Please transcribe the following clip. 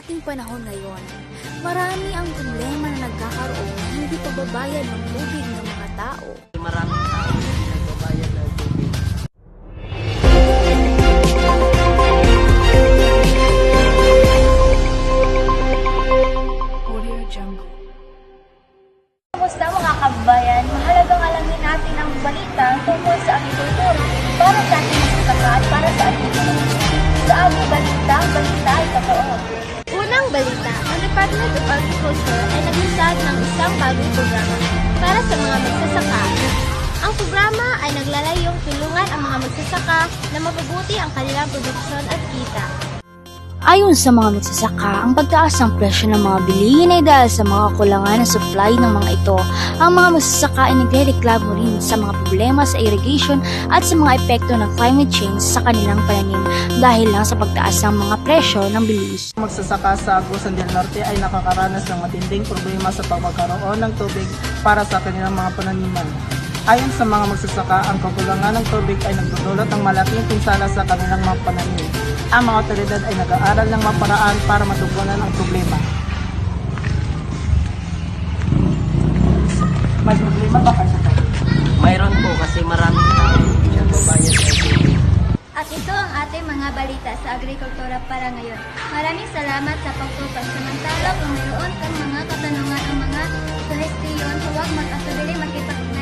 ating panahon ngayon, marami ang problema na nagkakaroon na hindi pababayad ng tubig ng mga tao. Maraming tao na hindi nagbabayad ng tubig. Kumusta mga kababayan? Mahalagang alamin natin ang balita tungkol sa agrikultura para sa ating magsasaka at para sa ating komunidad. Sa aming balita, ang balita ay totoo. Unang balita, ang Department of Agriculture ay naglusad ng isang bagong programa para sa mga magsasaka. Ang programa ay naglalayong tulungan ang mga magsasaka na mapabuti ang kanilang produksyon at kita. Ayon sa mga magsasaka, ang pagtaas ng presyo ng mga bilihin ay dahil sa mga kulangan ng supply ng mga ito. Ang mga magsasaka ay nagrereklamo rin sa mga problema sa irrigation at sa mga epekto ng climate change sa kanilang pananim dahil lang sa pagtaas ng mga presyo ng bilis. Magsasaka sa Agusan del Norte ay nakakaranas ng matinding problema sa pagkakaroon ng tubig para sa kanilang mga pananiman. Ayon sa mga magsasaka, ang kakulangan ng tubig ay nagdudulot ng malaking pinsala sa kanilang mga pananim. Ang mga otoridad ay nag-aaral ng mga paraan para matugunan ang problema. May problema ba kayo sa tubig? Mayroon po kasi maraming tao hindi nagbabayad ng tubig. At ito ang ating mga balita sa agrikultura para ngayon. Maraming salamat sa pagtupad. Samantala kung mayroon kang mga katanungan o mga suhestiyon, huwag mag-atubili makipag